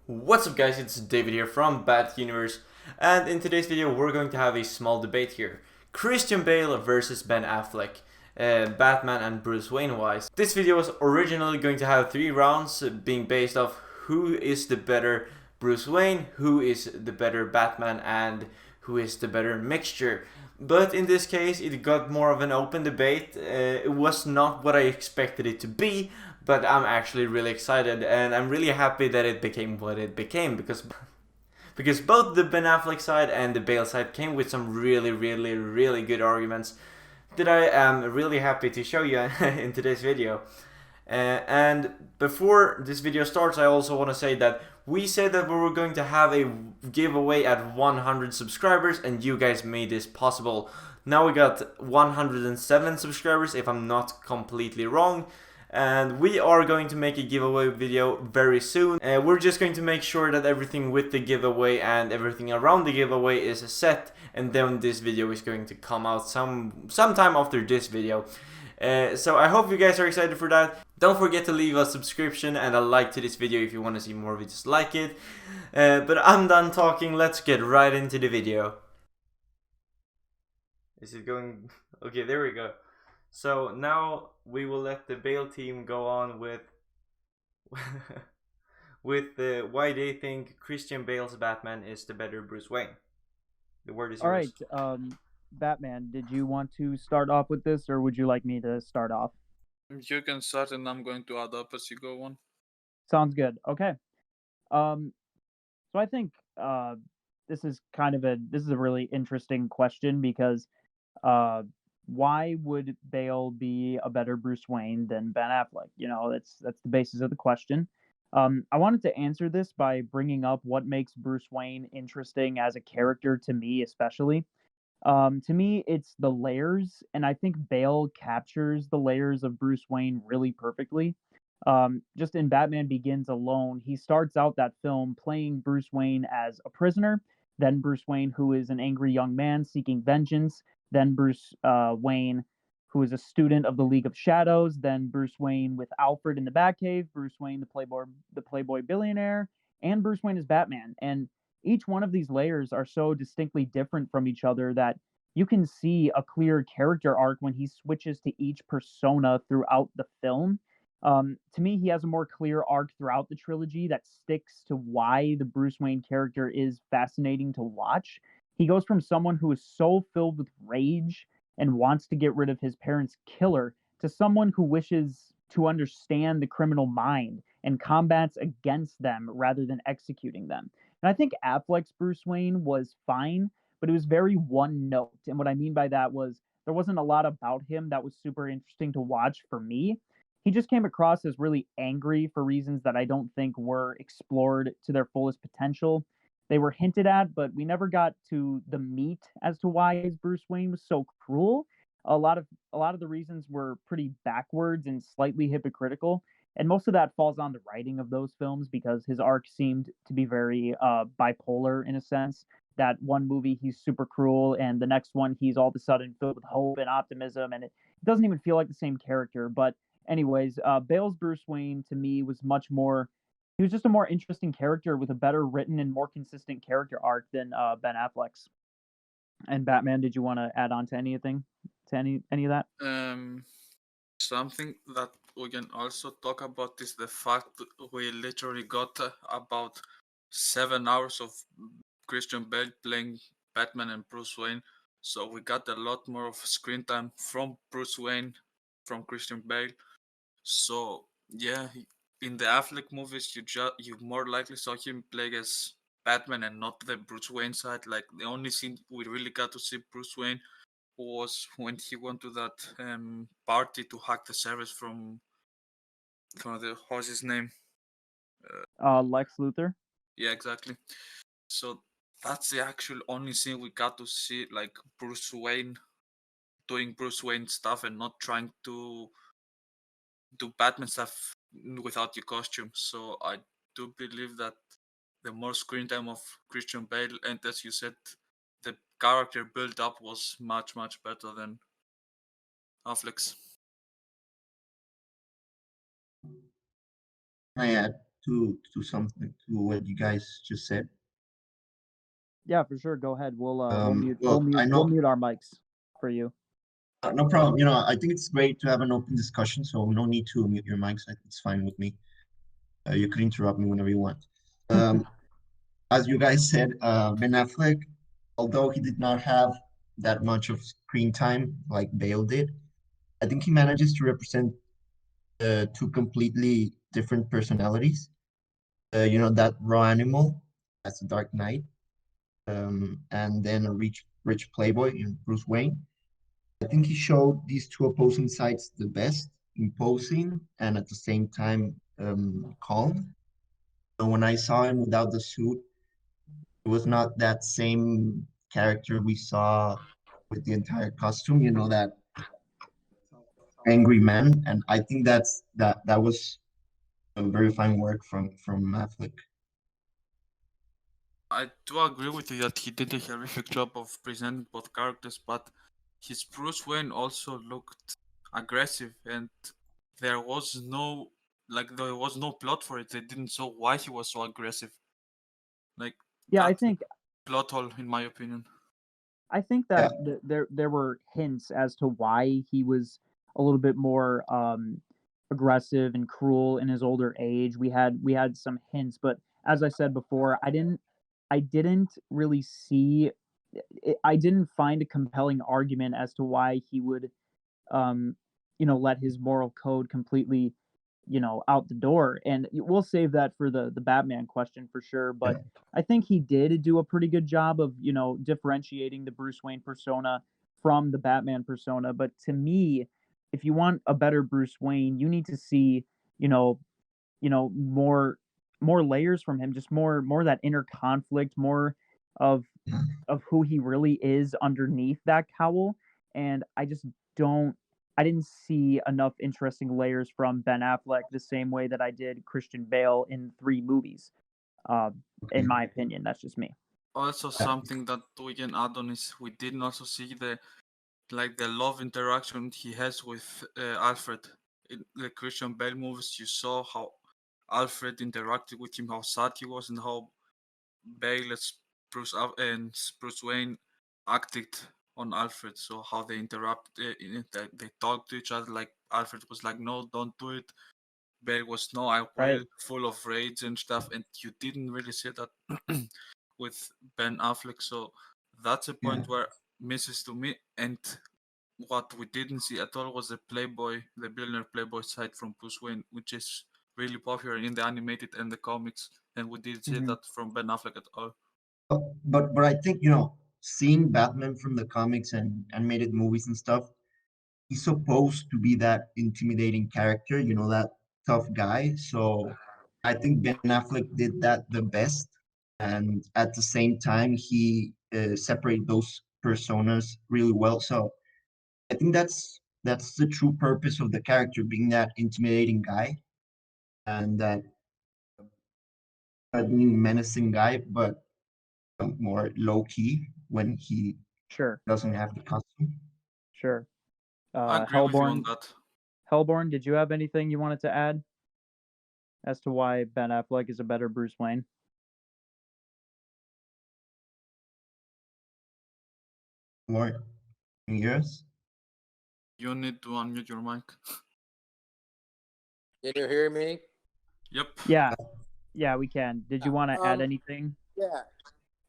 What's up guys, it's David here from Bat Universe, and in today's video we're going to have a small debate here. Christian Bale versus Ben Affleck, Batman and Bruce Wayne wise. This video was originally going to have 3 rounds being based off who is the better Bruce Wayne, who is the better Batman, and who is the better mixture. But in this case it got more of an open debate. It was not what I expected it to be, but I'm actually really excited and I'm really happy that it became what it became because both the Ben Affleck side and the Bale side came with some really good arguments that I am really happy to show you in today's video. And before this video starts, I also want to say that we said that we were going to have a giveaway at 100 subscribers, and you guys made this possible. Now we got 107 subscribers, if I'm not completely wrong. And we are going to make a giveaway video very soon. We're just going to make sure that everything with the giveaway and everything around the giveaway is set, and then this video is going to come out sometime after this video. So I hope you guys are excited for that. Don't forget to leave a subscription and a like to this video if you want to see more videos like it. But I'm done talking, let's get right into the video. Is it going? Okay, there we go. So now we will let the Bale team go on with why they think Christian Bale's Batman is the better Bruce Wayne. The word is All yours. right, Batman, did you want to start off with this, or would you like me to start off? You can start, and I'm going to add up as you go on. Sounds good. Okay. Um, so I think this is a really interesting question because uh, why would Bale be a better Bruce Wayne than Ben Affleck? You know, that's the basis of the question. I wanted to answer this by bringing up what makes Bruce Wayne interesting as a character to me, especially. To me, it's the layers, and I think Bale captures the layers of Bruce Wayne really perfectly. Just in Batman Begins alone, he starts out that film playing Bruce Wayne as a prisoner, then Bruce Wayne, who is an angry young man seeking vengeance, then Bruce Wayne, who is a student of the League of Shadows, then Bruce Wayne with Alfred in the Batcave, Bruce Wayne, the Playboy billionaire, and Bruce Wayne as Batman. And each one of these layers are so distinctly different from each other that you can see a clear character arc when he switches to each persona throughout the film. To me, he has a more clear arc throughout the trilogy that sticks to why the Bruce Wayne character is fascinating to watch. He goes from someone who is so filled with rage and wants to get rid of his parents' killer to someone who wishes to understand the criminal mind and combats against them rather than executing them. And I think Affleck's Bruce Wayne was fine, but it was very one note. And what I mean by that was there wasn't a lot about him that was super interesting to watch for me. He just came across as really angry for reasons that I don't think were explored to their fullest potential. They were hinted at, but we never got to the meat as to why his Bruce Wayne was so cruel. A lot of the reasons were pretty backwards and slightly hypocritical, and most of that falls on the writing of those films because his arc seemed to be very bipolar in a sense. That one movie he's super cruel, and the next one he's all of a sudden filled with hope and optimism, and it doesn't even feel like the same character. But anyways, Bale's Bruce Wayne to me was much more. He was just a more interesting character with a better written and more consistent character arc than Ben Affleck's. And Batman, did you want to add on to anything, to any of that? Something that we can also talk about is the fact that we literally got about 7 hours of Christian Bale playing Batman and Bruce Wayne. So we got a lot more of screen time from Bruce Wayne, from Christian Bale. So yeah, in the Affleck movies, you more likely saw him play as Batman and not the Bruce Wayne side. Like the only scene we really got to see Bruce Wayne was when he went to that party to hack the servers from the horse's name. Lex Luthor. Yeah, exactly. So that's the actual only scene we got to see, like Bruce Wayne doing Bruce Wayne stuff and not trying to do Batman stuff without your costume. So I do believe that the more screen time of Christian Bale, and as you said, the character build up was much better than Affleck's. Can I add to something to what you guys just said. Yeah, for sure. Go ahead. Well, I We'll know, mute our mics for you. no problem. You know, I think it's great to have an open discussion, so no need to mute your mics. It's fine with me. You can interrupt me whenever you want. Um, as you guys said, Ben Affleck, although he did not have that much of screen time like Bale did, I think he manages to represent two completely different personalities. You know, that raw animal as the Dark Knight, and then a rich playboy in Bruce Wayne. I think he showed these two opposing sides the best, imposing and at the same time calm. So when I saw him without the suit, it was not that same character we saw with the entire costume, you know, that angry man. And I think that was a very fine work from Affleck. I do agree with you that he did a horrific job of presenting both characters, but his Bruce Wayne also looked aggressive, and there was no there was no plot for it. They didn't show why he was so aggressive. Like Yeah, that's a plot hole, in my opinion. I think Yeah. that there were hints as to why he was a little bit more aggressive and cruel in his older age. We had some hints, but as I said before, I didn't really see I didn't find a compelling argument as to why he would let his moral code completely out the door. And we'll save that for the Batman question for sure, but I think he did do a pretty good job of differentiating the Bruce Wayne persona from the Batman persona. But to me, if you want a better Bruce Wayne, you need to see you know more layers from him, just more that inner conflict, more of who he really is underneath that cowl. And don't I didn't see enough interesting layers from Ben Affleck the same way that I did Christian Bale in 3 movies. In my opinion, that's just me. Also, something that we can add on is we didn't also see the love interaction he has with Alfred. In the Christian Bale movies, you saw how Alfred interacted with him, how sad he was, and how Bale as and Bruce Wayne acted on Alfred. So how they interrupted, they talked to each other. Like Alfred was like, "No, don't do it." Bale was, "No, I will," Right. full of rage and stuff. And you didn't really see that with Ben Affleck. So that's a point where misses to me. And what we didn't see at all was the billionaire playboy side from Bruce Wayne, which is really popular in the animated and the comics, and we didn't see Mhm. that from Ben Affleck at all. But I think, you know, seeing Batman from the comics and animated movies and stuff, he's supposed to be that intimidating character, you know, that tough guy. So I think Ben Affleck did that the best. And at the same time, he separated those personas really well. So I think that's the true purpose of the character, being that intimidating guy and that menacing guy, but more low key when he Sure, doesn't have the costume. sure. I agree with you on Hellborn, that. Hellborn, did you have anything you wanted to add as to why Ben Affleck is a better Bruce Wayne? More years. You need to unmute your mic. Can you hear me? Yep. Yeah, we can. Did you want to add anything? Yeah,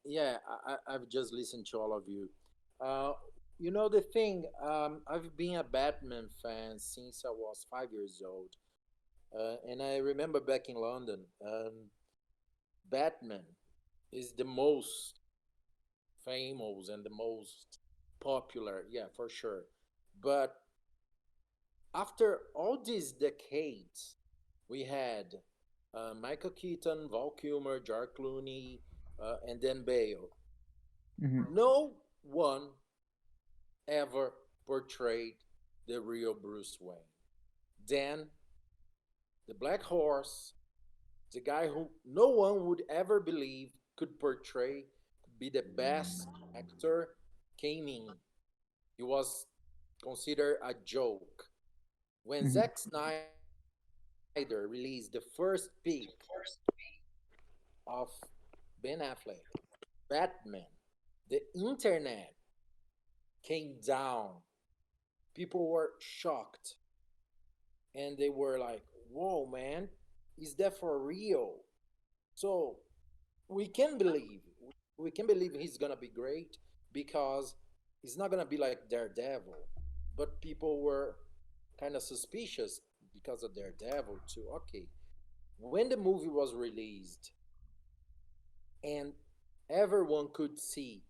yeah. I've just listened to all of you. You know the thing. I've been a Batman fan since I was 5 years old, and I remember back in London, Batman is the most famous and the most popular. Yeah, for sure. But after all these decades, we had Michael Keaton, Val Kilmer, George Clooney, and then Bale. Mhm. No one ever portrayed the real Bruce Wayne. Then the Black Horse, the guy who no one would ever believe could portray, could be the best actor, came in. He was considered a joke. When Mhm. Zack Snyder Snyder released the first peak of Ben Affleck, Batman, the internet came down. People were shocked and they were like, whoa, man, is that for real? So we can believe, we can believe he's gonna be great because he's not gonna be like Daredevil. But people were kind of suspicious because of Daredevil too. Okay, when the movie was released and everyone could see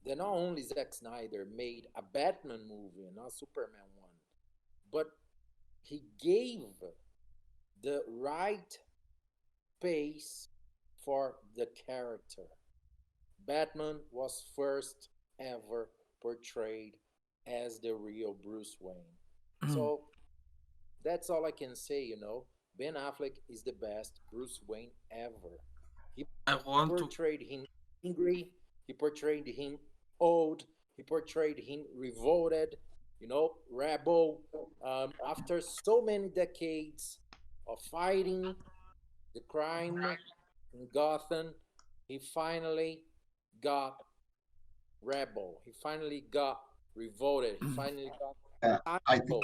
that not only Zack Snyder made a Batman movie and not a Superman one, but he gave the right pace for the character. Batman was first ever portrayed as the real Bruce Wayne. So that's all I can say, you know. Ben Affleck is the best Bruce Wayne ever. He I want to portrayed him angry, he portrayed him old, he portrayed him revolted, you know, rebel. After so many decades of fighting the crime in Gotham, he finally got rebel. He finally got revolted. He finally Uh, got I think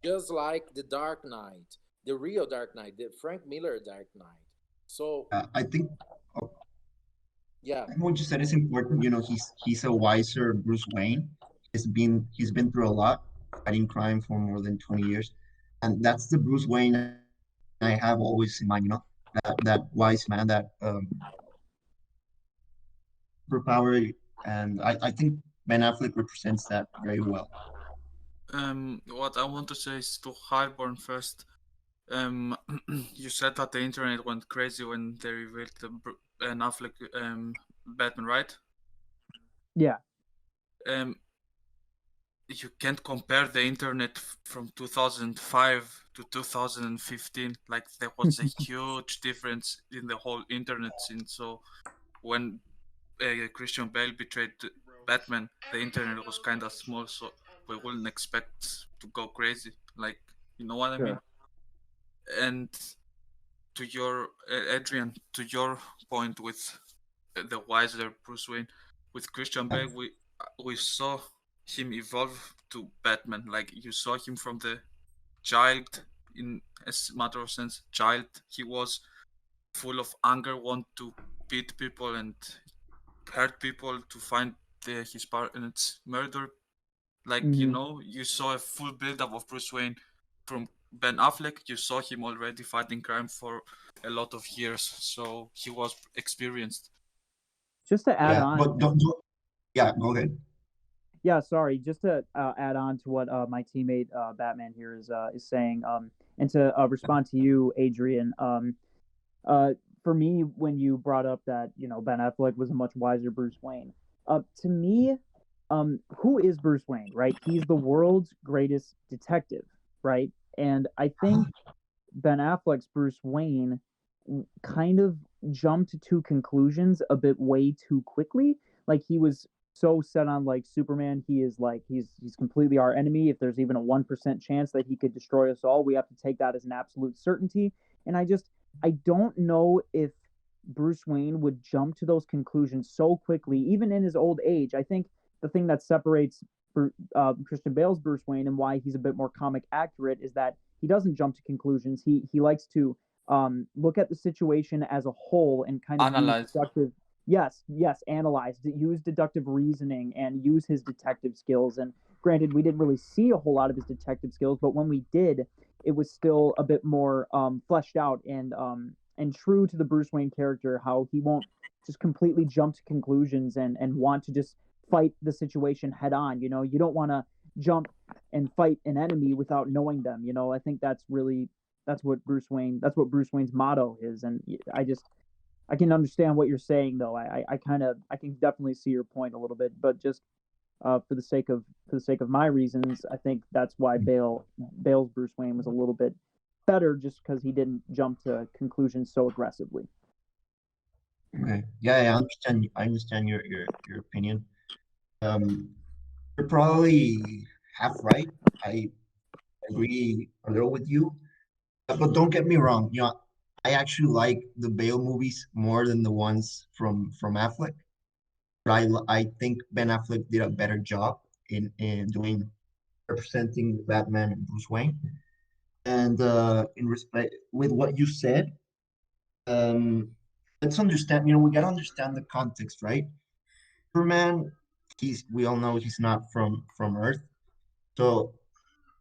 just like the Dark Knight, the real Dark Knight, the Frank Miller Dark Knight. So I think yeah, what you said is important. You know, he's a wiser Bruce Wayne. He's been through a lot, fighting crime for more than 20 years, and that's the Bruce Wayne I have always in mind. You know, that wise man, that superpower, and I think Ben Affleck represents that very well. what I want to say is to Highborn first. You said that the internet went crazy when they revealed the Ben Affleck Batman, right? Yeah. You can't compare the internet from 2005 to 2015. Like there was a huge difference in the whole internet scene. So when Christian Bale betrayed Batman, the internet was kind of small, so we wouldn't expect to go crazy. Like, you know what I mean? And to your Adrian, to your point with the wiser Bruce Wayne, with Christian Bale, we saw him evolve to Batman. Like you saw him from the child, in a matter of sense, child. He was full of anger, want to beat people and hurt people to find his parents' murder. Like you know, you saw a full build-up of Bruce Wayne from Ben Affleck. You saw him already fighting crime for a lot of years, so he was experienced. Just to add Yeah, on, but don't. Yeah, go ahead. yeah, sorry, just to add on to what my teammate Batman here is saying, and to respond to you, Adrian. For me, when you brought up that Ben Affleck was a much wiser Bruce Wayne, to me, who is Bruce Wayne? Right, he's the world's greatest detective, right? And I think Ben Affleck's Bruce Wayne kind of jumped to conclusions a bit way too quickly. Like he was so set on like Superman, he is like he's completely our enemy. If there's even a 1% chance that he could destroy us all, we have to take that as an absolute certainty. And I don't know if Bruce Wayne would jump to those conclusions so quickly, even in his old age. I think the thing that separates Christian Bale's Bruce Wayne and why he's a bit more comic accurate is that he doesn't jump to conclusions. He likes to look at the situation as a whole and kind of analyze. Analyze, use deductive reasoning and use his detective skills. And granted, we didn't really see a whole lot of his detective skills, but when we did, it was still a bit more fleshed out and true to the Bruce Wayne character, how he won't just completely jump to conclusions and want to just fight the situation head on. You know, you don't want to jump and fight an enemy without knowing them. You know, I think that's what Bruce Wayne's motto is. And I can understand what you're saying though. I can definitely see your point a little bit, but just for the sake of my reasons, I think that's why Bale's Bruce Wayne was a little bit better, just because he didn't jump to conclusions so aggressively. Okay. Yeah, I understand your opinion. You're probably half right. I agree a little with you. But don't get me wrong, I actually like the Bale movies more than the ones from Affleck. But I think Ben Affleck did a better job in doing representing Batman and Bruce Wayne. And in respect with what you said, um, let's understand. We gotta understand the context, right? Superman, we all know he's not from Earth, so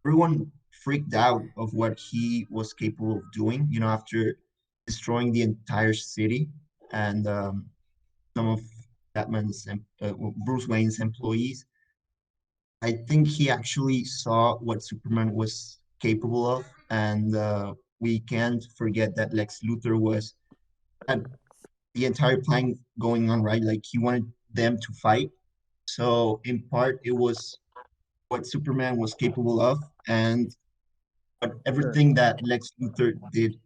everyone freaked out of what he was capable of doing. After destroying the entire city and some of Bruce Wayne's employees. I think he actually saw what Superman was capable of, and we can't forget that Lex Luthor had the entire plan going on, right? Like he wanted them to fight. So in part, it was what Superman was capable of, and everything that Lex Luthor did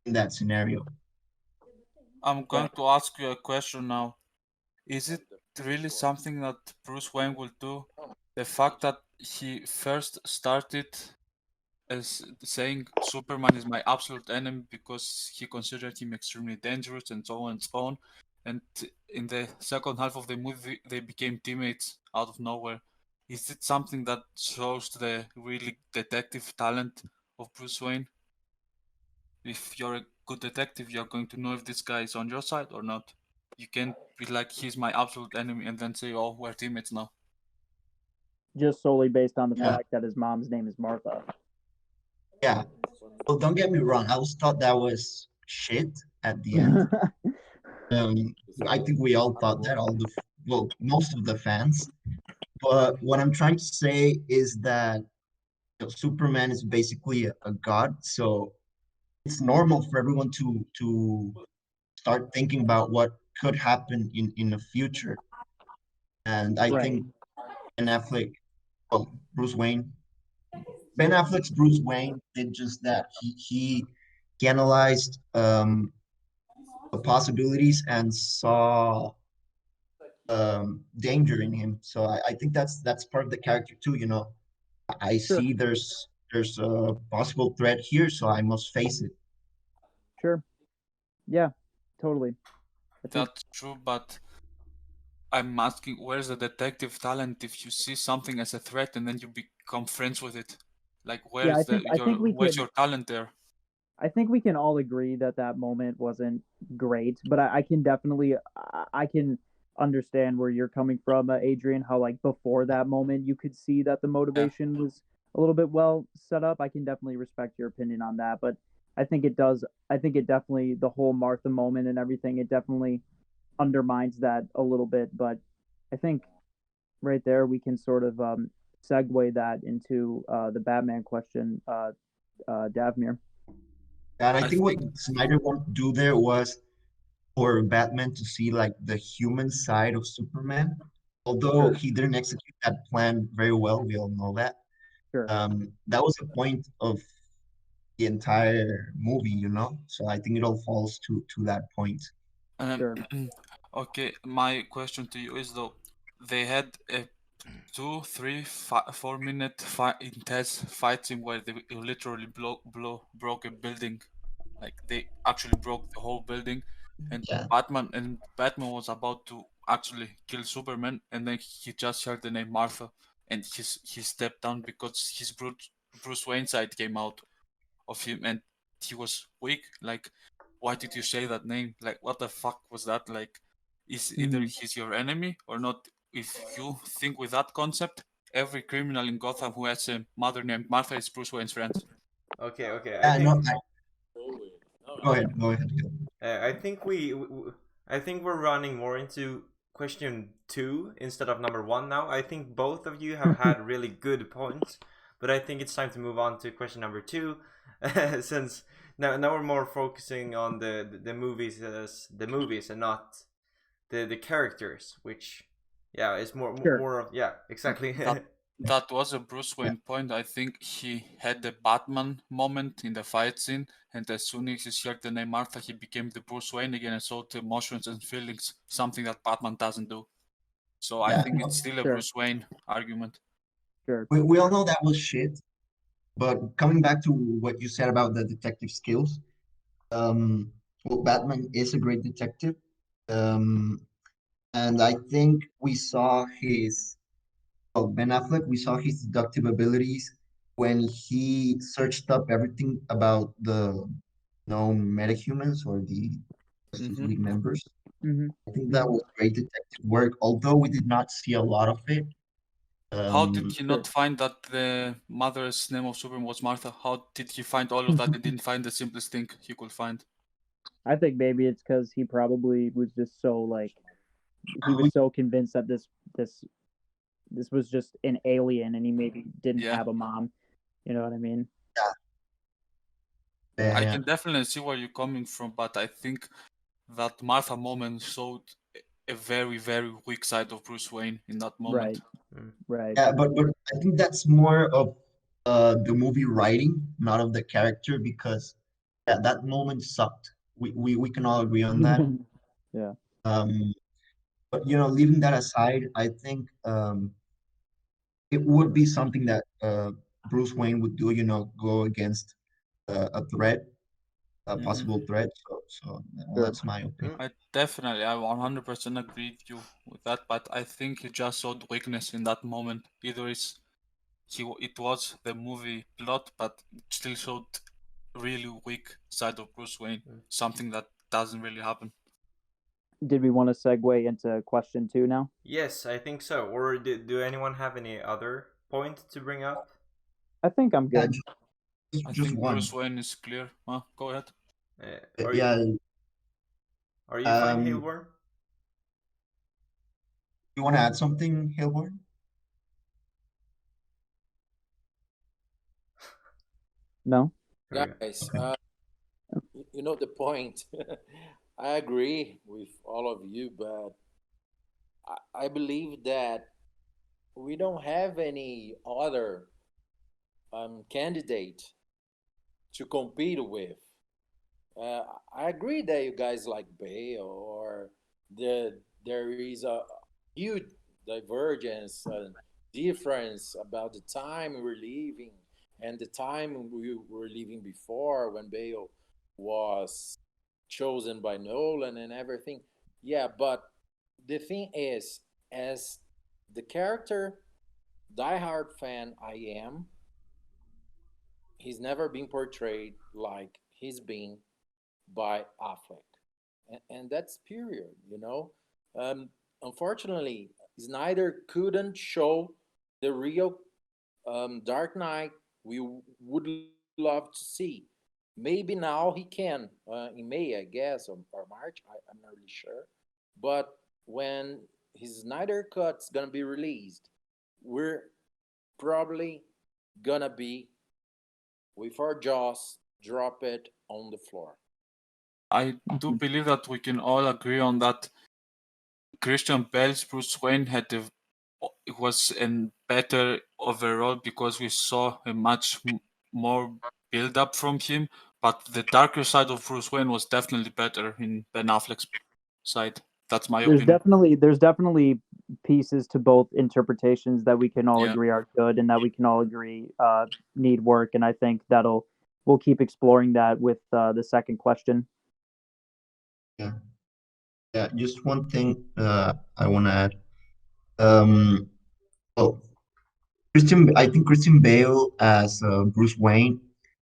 in that scenario. I'm going to ask you a question now. Is it really something that Bruce Wayne will do? The fact that he first started as saying Superman is my absolute enemy because he considered him extremely dangerous and so on and so on. And in the second half of the movie, they became teammates out of nowhere. Is it something that shows the really detective talent of Bruce Wayne? If you're a good detective, you're going to know if this guy is on your side or not. You can't be like, he's my absolute enemy, and then say, oh, we're teammates now. Just solely based on the Yeah. fact that his mom's name is Martha. Yeah. Well, don't get me wrong. I always thought that was shit at the end. I think we all thought that, most of the fans. But what I'm trying to say is that Superman is basically a god, so it's normal for everyone to start thinking about what could happen in the future. And I Right. think Ben Affleck, well, Ben Affleck's Bruce Wayne did just that. He analyzed the possibilities and saw danger in him. So I think that's part of the character too. I see there's a possible threat here, so I must face it. Sure. Yeah, totally. I think That's true, but I'm asking, where's the detective talent if you see something as a threat and then you become friends with it? Like, Yeah, I think we where's can. your talent there? I think we can all agree that that moment wasn't great, but I can definitely I can understand where you're coming from, Adrian. How like before that moment you could see that the motivation was a little bit well set up. I can definitely respect your opinion on that, but I think it does. I think it definitely the whole Martha moment and everything. It definitely undermines that a little bit, but I think right there we can sort of segue that into the Batman question, Davmir. And I I think what think Snyder wanted to do there was for Batman to see like the human side of Superman. Although Sure. he didn't execute that plan very well, we all know that. Sure. That was the point of the entire movie. So I think it all falls to that point. Sure. okay, my question to you is though, they had a 2, 3, 4 minute intense fight scene where they literally broke a building. Like they actually broke the whole building, and Yeah. Batman was about to actually kill Superman, and then he just heard the name Martha, and he stepped down because his Bruce Wayne side came out of him, and he was weak. Like, why did you say that name? Like, what the fuck was that? Like, is either he's your enemy or not? If you think with that concept, every criminal in Gotham who has a mother named Martha is Bruce Wayne's friend. Okay, okay. Yeah, no, go ahead. I think I think we're running more into question 2 instead of number 1 now. I think both of you have had really good points, but I think it's time to move on to question number 2, since now we're more focusing on the movies as the movies and not the characters, which is more of exactly. That was a Bruce Wayne point. I think he had the Batman moment in the fight scene, and as soon as he heard the name Martha, he became the Bruce Wayne again and showed the emotions and feelings, something that Batman doesn't do. So I think it's still a Sure. Bruce Wayne argument. Sure. We all know that was shit. But coming back to what you said about the detective skills, well, Batman is a great detective. Um, and I think we saw his, well, Ben Affleck, we saw his deductive abilities when he searched up everything about the known metahumans or the Justice Mhm. League members. Hmm. I think that was great detective work, although we did not see a lot of it. How did he Sure. not find that the mother's name of Superman was Martha? How did he find all of that and didn't find the simplest thing he could find? I think maybe it's because he probably was just so like he We was so convinced that this was just an alien and he maybe didn't Yeah, have a mom. You know what I mean? yeah, I yeah. can definitely see where you're coming from, but I think that Martha moment showed a very, very weak side of Bruce Wayne in that moment. Right. Right. Yeah, but I think that's more of the movie writing, not of the character, because yeah, that moment sucked. We can all agree on that. Yeah. Um, but leaving that aside, I think it would be something that Bruce Wayne would do, go against a threat, a Mhm. possible threat. So Sure. that's my opinion. I 100% agree with you with that, but I think he just showed weakness in that moment. Either it was the movie plot, but it still showed really weak side of Bruce Wayne, something that doesn't really happen. Did we want to segue into question 2 now? Yes, I think so. Or do anyone have any other point to bring up? I think I'm Yeah, good. I just think one. Bruce Wayne is clear. Go ahead. Are you Yeah. are you fine, Um, Hailborn? you want to add something, Hilborn? No? Okay. Guys, Okay. you know the point. I agree with all of you, but I believe that we don't have any other candidate to compete with. I agree that you guys like Bale, or there is a huge divergence and difference about the time we're living and the time we were living before when Bale was chosen by Nolan and everything. Yeah, but the thing is, as the character diehard fan I am, he's never been portrayed like he's been by Affleck, and that's period. Unfortunately, Snyder couldn't show the real Dark Knight we would love to see. Maybe now he can in May, I guess, or March. I'm not really sure. But when his Snyder cut's gonna be released, we're probably gonna be with our jaws drop it on the floor. I do believe that we can all agree on that. Christian Bale's Bruce Wayne it was a better overall because we saw a much more build up from him. But the darker side of Bruce Wayne was definitely better in Ben Affleck's side. That's my There's opinion. definitely pieces to both interpretations that we can all Yeah. agree are good and that we can all agree need work. And I think we'll keep exploring that with the second question. Yeah. Yeah. Just one thing I want to add. Um, well, I think Christian Bale as Bruce Wayne,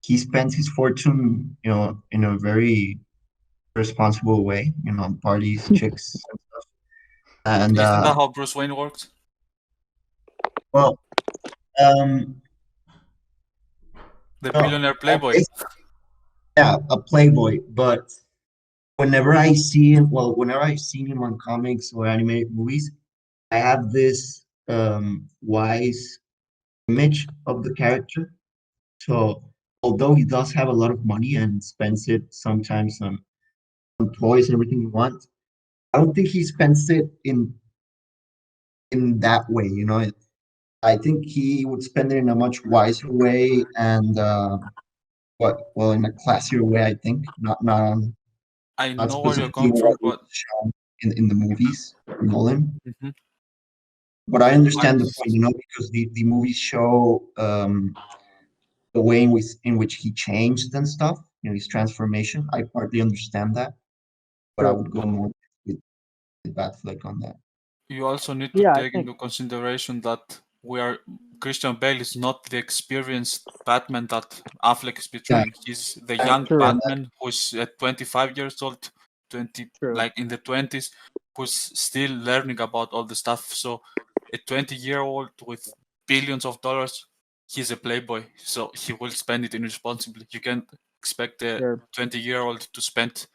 he spends his fortune, in a very responsible way, parties, chicks, and stuff. And Isn't that how Bruce Wayne works? well, um, The no, billionaire playboy. yeah, a playboy. But whenever I've seen him on comics or animated movies, I have this wise image of the character. So although he does have a lot of money and spends it sometimes on toys and everything he wants, I don't think he spends it in that way. I think he would spend it in a much wiser way and in a classier way. I think I not know where you're specifically coming from, what was but shown in the movies for Nolan. Mhm. But I I understand the point, because the movies show the way in which he changed and stuff, his transformation. I partly understand that, but I Sure. would go more with Batfleck on that. You also need to Yeah, I take think into consideration that Christian Bale is not the experienced Batman that Affleck is portraying. He's the I young True. understand that. Batman who's at 25 years old, 20 True. like in the 20s, who's still learning about all the stuff. So a 20-year-old with billions of dollars, he's a playboy, so he will spend it irresponsibly. You can't expect a Sure. 20-year-old to spend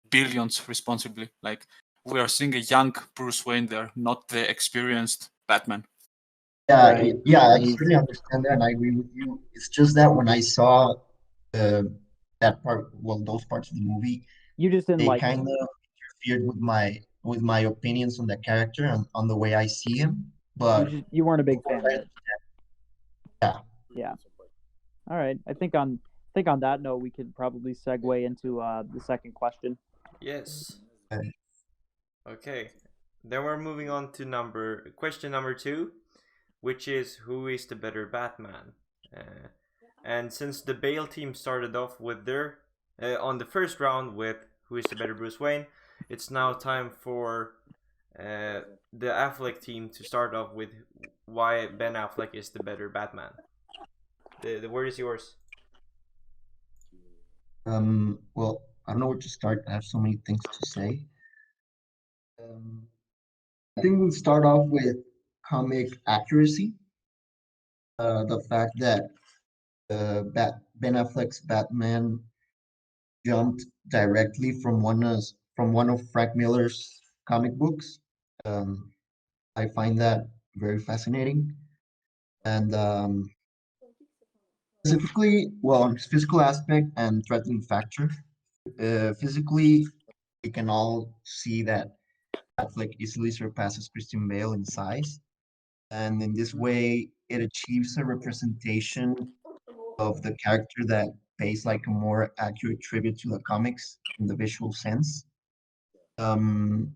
billions responsibly. Like, we are seeing a young Bruce Wayne there, not the experienced Batman. Yeah, Right. yeah, I He's certainly understand that, and I agree with you. It's just that when I saw uh, that part, well, those parts of the movie, you just didn't they like kind him. of interfered with my opinions on the character and on the way I see him. But You weren't a big of course, fan of it. yeah, Yeah. All right. I think on that note, we could probably segue into the second question. Yes. uh, Okay. Then we're moving on to question number 2, which is who is the better Batman? And since the Bale team started off with their on the first round with who is the better Bruce Wayne, it's now time for the Affleck team to start off with why Ben Affleck is the better Batman. The word is yours. well, I don't know where to start. I have so many things to say. I think we'll start off with comic accuracy. The fact that Ben Affleck's Batman jumped directly from one of Frank Miller's comic books. Um, I find that very fascinating. And specifically, well, on his physical aspect and threatening factor. Physically, we can all see that Affleck easily surpasses Christian Bale in size, and in this way, it achieves a representation of the character that pays like a more accurate tribute to the comics in the visual sense. Um,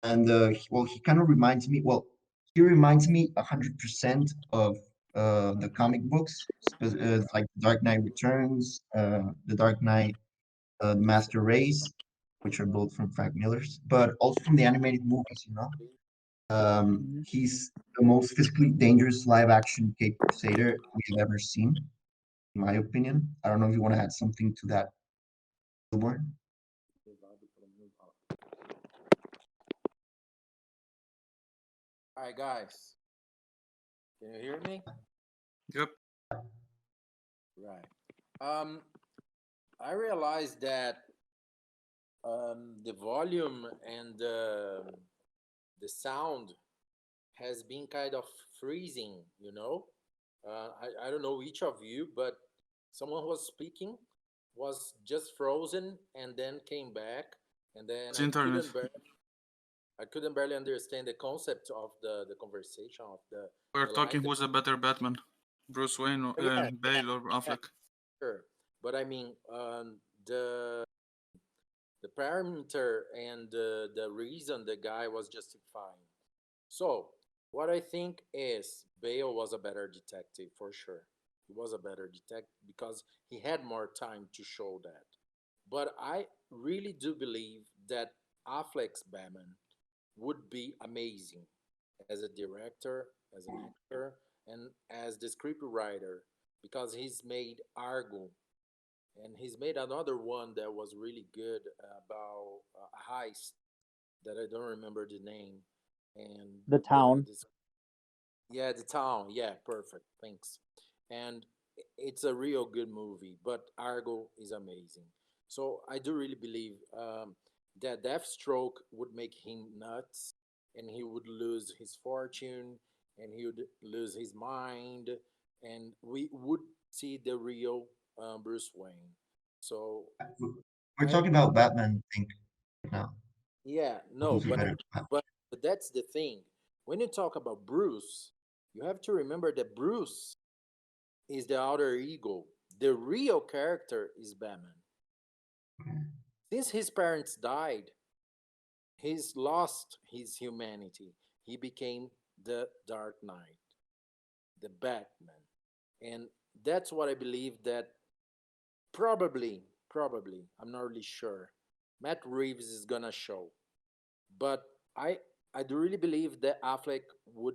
and well, he kind of reminds me. Well, he reminds me 100% of the comic books, like Dark Knight Returns, The Dark Knight, Master Race, which are both from Frank Miller's, but also from the animated movies. He's the most physically dangerous live action Cape Crusader we've ever seen, in my opinion. I don't know if you want to add something to that, Warren. All right, guys. Can you hear me? Yep. Right. I realized that the volume and the sound has been kind of freezing, you know. I don't know each of you, but someone who was speaking was just frozen and then came back, and then It's internet. I couldn't barely understand the concept of the conversation of We're the talking line. who's a better Batman, Bruce Wayne, or Yeah, Bale, or yeah, Affleck. sure. But I mean, the parameter and the reason the guy was justifying. So what I think is Bale was a better detective for sure. He was a better detective because he had more time to show that. But I really do believe that Affleck's Batman would be amazing as a director, as an actor, and as the script writer because he's made Argo and he's made another one that was really good about a heist that I don't remember the name. And The Town. yeah, the town. Yeah, perfect. Thanks. And it's a real good movie, but Argo is amazing. So I do really believe that Deathstroke would make him nuts, and he would lose his fortune, and he would lose his mind, and we would see the real Bruce Wayne. So We're I talking about Batman, I think, right now. yeah, no, Who's a better Batman? but that's the thing. When you talk about Bruce, you have to remember that Bruce is the outer ego. The real character is Batman. Since his parents died, he's lost his humanity. He became the Dark Knight, the Batman. And that's what I believe that probably, I'm not really sure. Matt Reeves is gonna show, but I I do really believe that Affleck would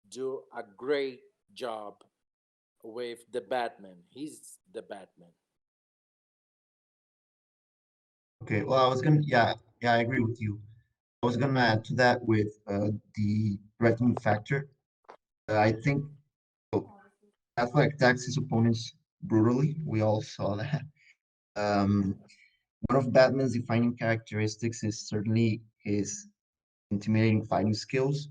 do a great job with the Batman. He's the Batman. Okay, well, I was gonna, yeah, I agree with you. I was gonna add to that with the threatening factor. I think Affleck attacks his opponents brutally. We all saw that. Um, One of Batman's defining characteristics is certainly his intimidating fighting skills,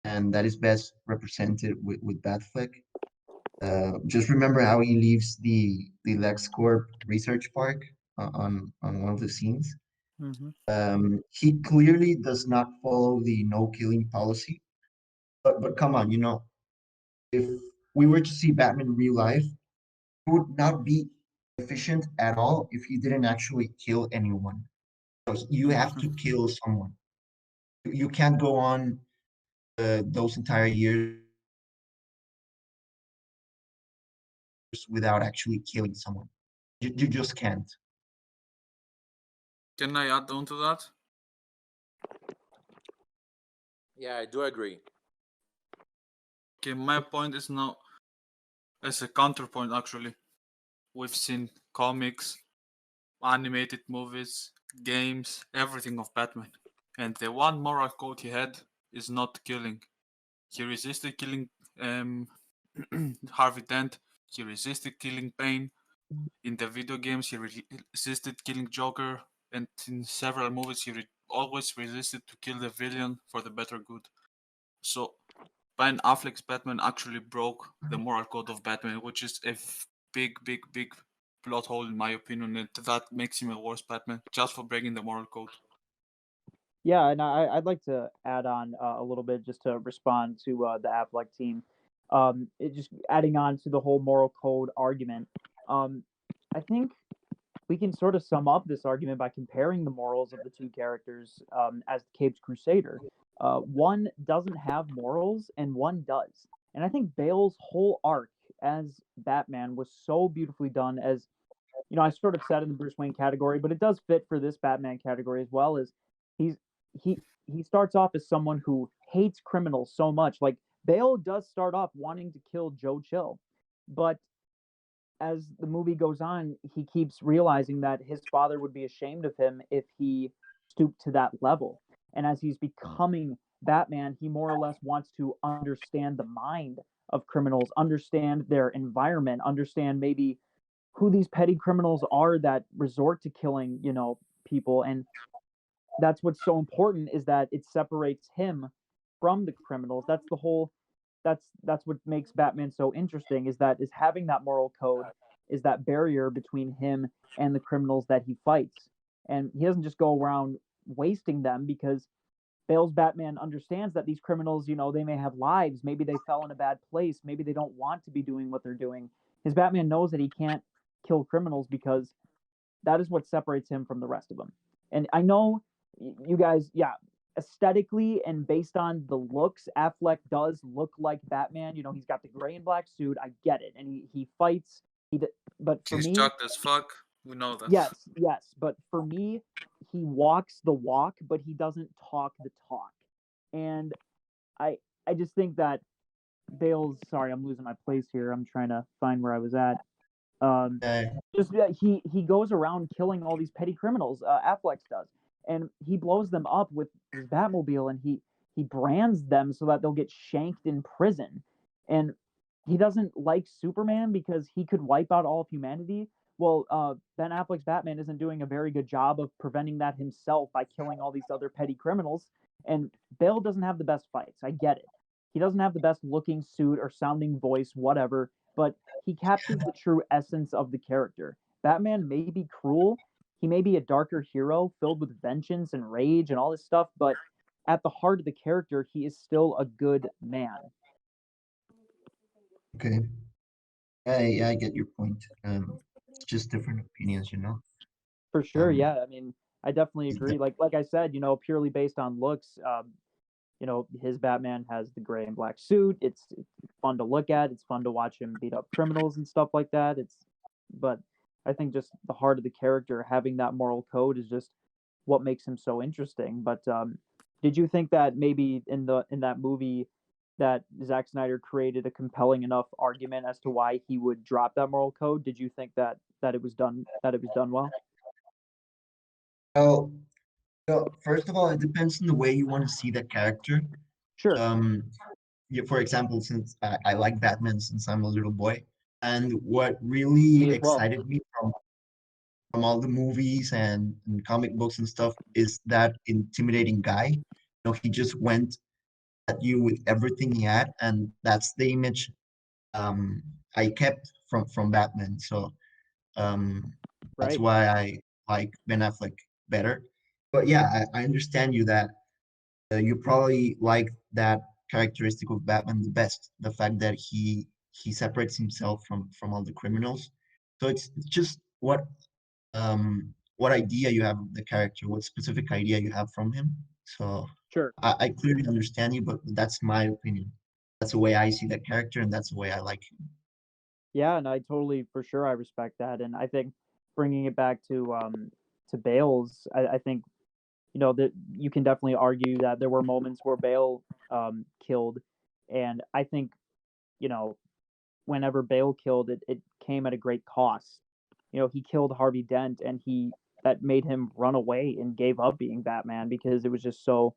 and that is best represented with Batfleck. Just remember how he leaves the LexCorp Research Park on one of the scenes. Mm-hmm. He clearly does not follow the no killing policy. But come on, if we were to see Batman in real life, he would not be efficient at all if he didn't actually kill anyone. So you have to kill someone. You can't go on those entire years without actually killing someone. You just can't. Can I add on to that? Yeah, I do agree. Okay, my point is now as a counterpoint actually. We've seen comics, animated movies, games, everything of Batman. And the one moral code he had is not killing. He resisted killing Harvey Dent. He resisted killing Bane. In the video games, he resisted killing Joker. And in several movies, he always resisted to kill the villain for the better good. So Ben Affleck's Batman actually broke the moral code of Batman, which is a big plot hole in my opinion, and that makes him a worse Batman just for breaking the moral code. Yeah, and I'd like to add on a little bit just to respond to the Affleck team. Just adding on to the whole moral code argument. I think we can sort of sum up this argument by comparing the morals of the two characters as the Capes Crusader. One doesn't have morals and one does. And I think Bale's whole arc as Batman was so beautifully done as I sort of said in the Bruce Wayne category, but it does fit for this Batman category as well as he's he he starts off as someone who hates criminals so much. Like Bale does start off wanting to kill Joe Chill, but as the movie goes on, he keeps realizing that his father would be ashamed of him if he stooped to that level. And as he's becoming Batman, he more or less wants to understand the mind of criminals, understand their environment, understand maybe who these petty criminals are that resort to killing, people. And that's what's so important is that it separates him from the criminals. That's what makes Batman so interesting is having that moral code, is that barrier between him and the criminals that he fights. And he doesn't just go around wasting them because Bale's Batman understands that these criminals, they may have lives, maybe they fell in a bad place, maybe they don't want to be doing what they're doing. His Batman knows that he can't kill criminals because that is what separates him from the rest of them. And I know you guys, yeah, aesthetically and based on the looks, Affleck does look like Batman. He's got the gray and black suit. I get it, and he fights. But for He's me, jacked as fuck. We know that. yes. But for me, he walks the walk, but he doesn't talk the talk. And I I just think that Bale's. Sorry, I'm losing my place here. I'm trying to find where I was at. Um, Uh, just he goes around killing all these petty criminals. Affleck does, and he blows them up with his Batmobile, and he brands them so that they'll get shanked in prison. And he doesn't like Superman because he could wipe out all of humanity. Well, Ben Affleck's Batman isn't doing a very good job of preventing that himself by killing all these other petty criminals. And Bale doesn't have the best fights. I get it. He doesn't have the best looking suit or sounding voice, whatever, but he captures the true essence of the character. Batman may be cruel, he may be a darker hero filled with vengeance and rage and all this stuff, but at the heart of the character, he is still a good man. okay. I get your point. It's just different opinions. For sure, Um, yeah. I mean, I definitely agree. Like I said, purely based on looks, his Batman has the gray and black suit. It's fun to look at. It's fun to watch him beat up criminals and stuff like that. But I think just the heart of the character, having that moral code, is just what makes him so interesting. But did you think that maybe in that movie that Zack Snyder created a compelling enough argument as to why he would drop that moral code? Did you think that it was done well? Well, first of all, it depends on the way you want to see that character. Sure. Yeah, for example, since I like Batman since I'm a little boy, and what really Me as well. excited me from all the movies and comic books and stuff is that intimidating guy. He just went at you with everything he had, and that's the image I kept from Batman. So that's Right. why I like Ben Affleck better. But yeah, I understand you that you probably like that characteristic of Batman the best, the fact that he separates himself from all the criminals. So it's just what idea you have of the character, what specific idea you have from him. So Sure. I clearly understand you, but that's my opinion. That's the way I see that character, and that's the way I like him. Yeah, and I totally, for sure, I respect that, and I think bringing it back to Bale's, I think that you can definitely argue that there were moments where Bale killed, and I think you know whenever Bale killed, it came at a great cost. He killed Harvey Dent, and he that made him run away and gave up being Batman because it was so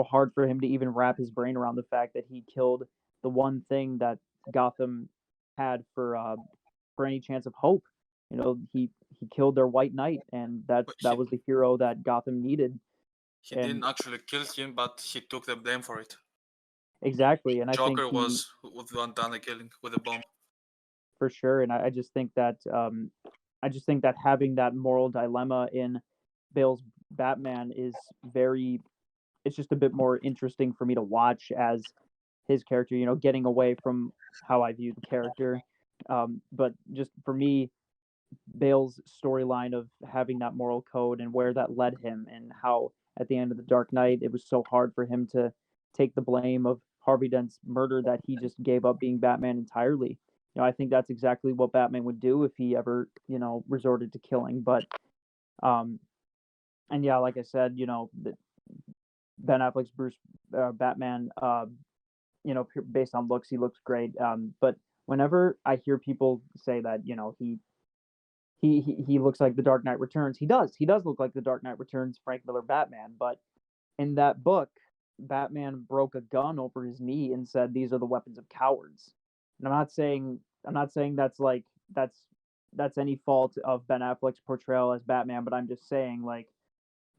hard for him to even wrap his brain around the fact that he killed the one thing that Gotham had for any chance of hope. He killed their White Knight, and But that was the hero that Gotham needed. he And didn't actually kill him, but he took the blame for it. exactly, and I think Joker was the one done the killing with a bomb. for sure, and I just think that having that moral dilemma in Bale's Batman is very it's just a bit more interesting for me to watch as his character, getting away from how I view the character. But just for me, Bale's storyline of having that moral code and where that led him, and how at the end of the Dark Knight it was so hard for him to take the blame of Harvey Dent's murder that he just gave up being Batman entirely. I think that's exactly what Batman would do if he ever, resorted to killing. But and yeah, like I said, Ben Affleck's Batman, based on looks, he looks great. But whenever I hear people say that, he looks like the Dark Knight Returns, he does. He does look like the Dark Knight Returns Frank Miller Batman. But in that book, Batman broke a gun over his knee and said, "These are the weapons of cowards." And I'm not saying that's any fault of Ben Affleck's portrayal as Batman, but I'm just saying, like,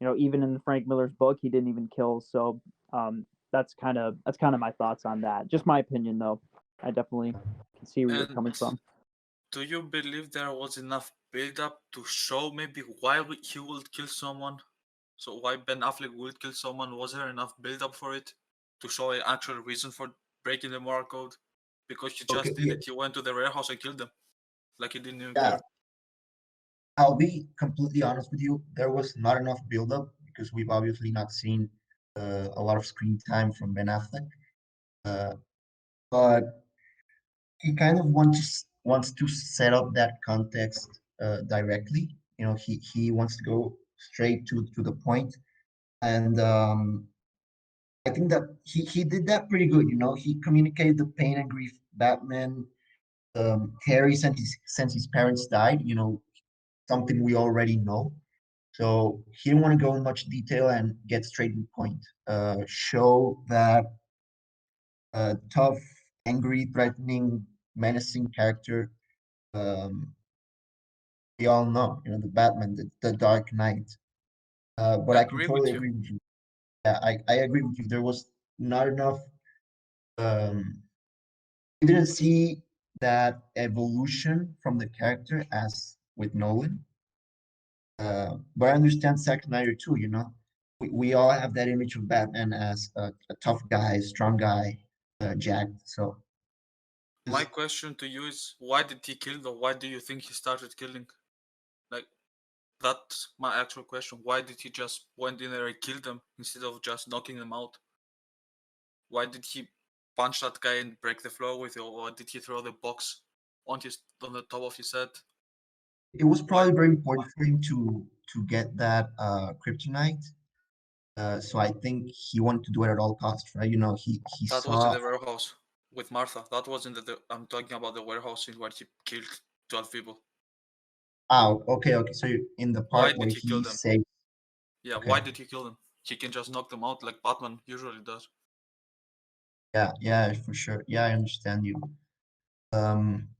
even in Frank Miller's book, he didn't even kill. So that's kind of my thoughts on that. Just my opinion, though. I definitely can see where you're coming And from. do you believe there was enough build-up to show maybe why he would kill someone? So why Ben Affleck would kill someone? Was there enough build-up for it to show an actual reason for breaking the moral code? Because he Okay, just did it. He went to the warehouse and killed them, like he didn't even yeah, care. I'll be completely honest with you. There was not enough build-up because we've obviously not seen a lot of screen time from Ben Affleck. Uh, but he kind of wants to set up that context directly. He wants to go straight to the point, and I think that he did that pretty good. He communicated the pain and grief Batman carries since his parents died. Something we already know. So he didn't want to go in much detail and get straight to the point. Show that tough, angry, threatening, menacing character. Um, we all know, the Batman, the Dark Knight. But I I can agree with totally you. agree with you. Yeah, I agree with you. There was not enough. We didn't see that evolution from the character as with Nolan. But I understand Zack Snyder too. We all have that image of Batman as a tough guy, strong guy, jacked. So My just question to you is, why did he kill though? Why do you think he started killing? Like, That's my actual question. Why did he just went in there and kill them instead of just knocking them out? Why did he punch that guy and break the floor with it, or did he throw the box on the top of his head? It was probably very important for him to get that kryptonite. So I think he wanted to do it at all costs, right? You know, he That was in saw. the warehouse with Martha. That was in the I'm talking about the warehouse in where he killed 12 people. Oh, okay. So in the Why part where did he kill he them? saved. Yeah, Okay. why did he kill them? He can just knock them out like Batman usually does. Yeah, for sure. Yeah, I understand you. Um,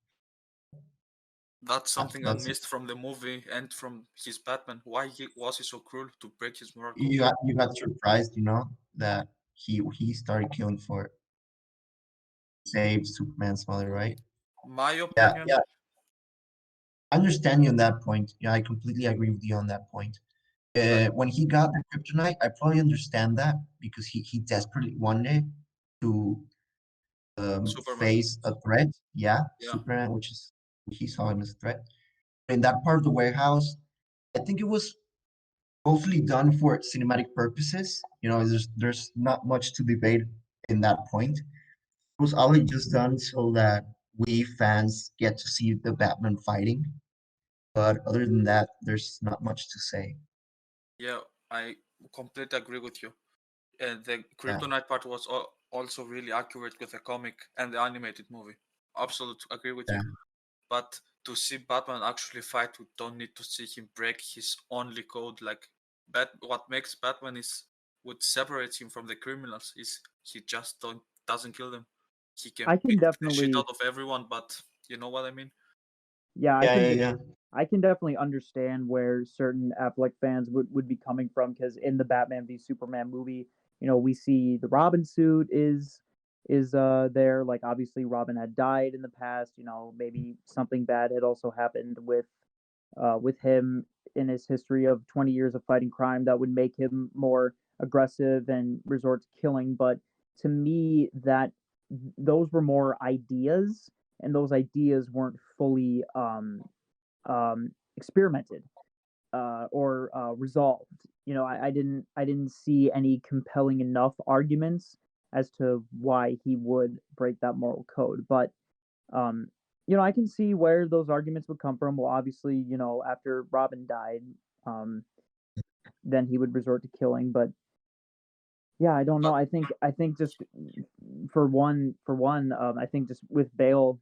That's something I that's missed from the movie and from his Batman. Why was he so cruel to break his moral code? you got surprised, you know, that he started killing for save Superman's mother, right? My Yeah, opinion, yeah. I understand you on that point. Yeah, I completely agree with you on that point. like When he got the kryptonite, I probably understand that because he desperately wanted to Superman. face a threat. Yeah, Yeah, Superman, which is he saw him as a threat. In that part of the warehouse, I think it was mostly done for cinematic purposes. You know, there's not much to debate in that point. It was only just done so that we fans get to see the Batman fighting. But other than that, there's not much to say. yeah, I completely agree with you. And the Yeah, Kryptonite part was also really accurate with the comic and the animated movie. Absolutely agree with yeah, you. But to see Batman actually fight, we don't need to see him break his only code. Like, what makes Batman is what separates him from the criminals is he just doesn't kill them. He can I can beat the shit definitely, out of everyone, but you know what I mean? yeah, yeah. I can definitely understand where certain Affleck fans would be coming from because in the Batman v Superman movie, we see the Robin suit is there. Like obviously Robin had died in the past. Maybe something bad had also happened with him in his history of 20 years of fighting crime that would make him more aggressive and resort to killing. But to me, that those were more ideas, and those ideas weren't fully experimented or resolved. I didn't see any compelling enough arguments as to why he would break that moral code. But um, I can see where those arguments would come from. Well, obviously, after Robin died, um, then he would resort to killing. But yeah, I don't know. But I think just for one, I think just with Bale,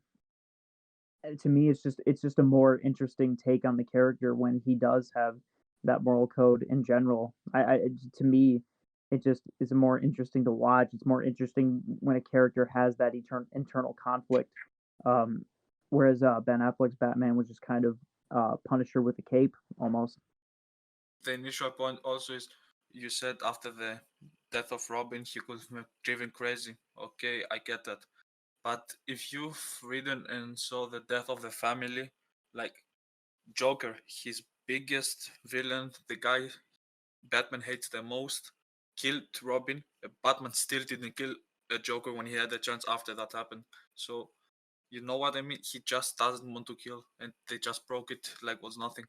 to me, it's just a more interesting take on the character when he does have that moral code in general. To me, it just is more interesting to watch. It's more interesting when a character has that internal conflict. Um, whereas Ben Affleck's Batman was just kind of Punisher with a cape almost. the initial point also is you said after the death of Robin, he could have driven crazy. Okay, I get that. But if you've read and saw the death of the family, like Joker, his biggest villain, the guy Batman hates the most, killed Robin. Batman still didn't kill Joker when he had the chance after that happened. So you know what I mean? He just doesn't want to kill, and they just broke it like was nothing.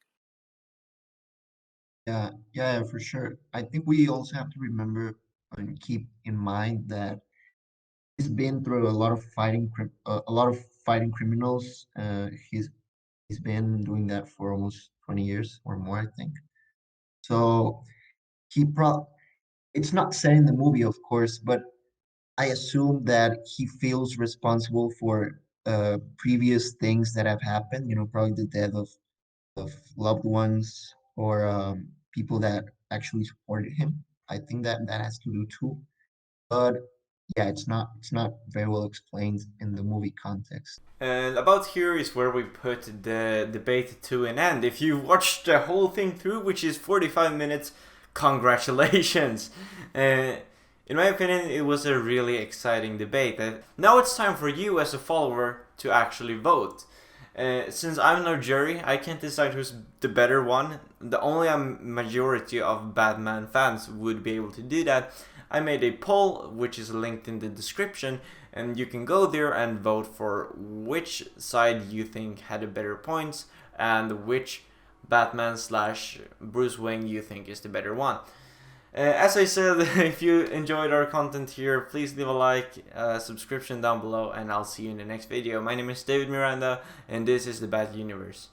Yeah, for sure. I think we also have to remember and keep in mind that he's been through a lot of fighting criminals. He's been doing that for almost 20 years or more, I think. So he pro it's not said in the movie, of course, but I assume that he feels responsible for previous things that have happened, you know, probably the death of loved ones or people that actually supported him. I think that that has to do too. But yeah, it's not very well explained in the movie context. And about here is where we put the debate to an end. If you watched the whole thing through, which is 45 minutes, congratulations. In my opinion, it was a really exciting debate. Now it's time for you as a follower to actually vote. Since I'm no jury, I can't decide who's the better one. The only majority of Batman fans would be able to do that. I made a poll, which is linked in the description, and you can go there and vote for which side you think had a better points and which Batman slash Bruce Wayne you think is the better one. As I said, if you enjoyed our content here, please leave a like, subscription down below, and I'll see you in the next video. My name is David Miranda, and this is the Bat Universe.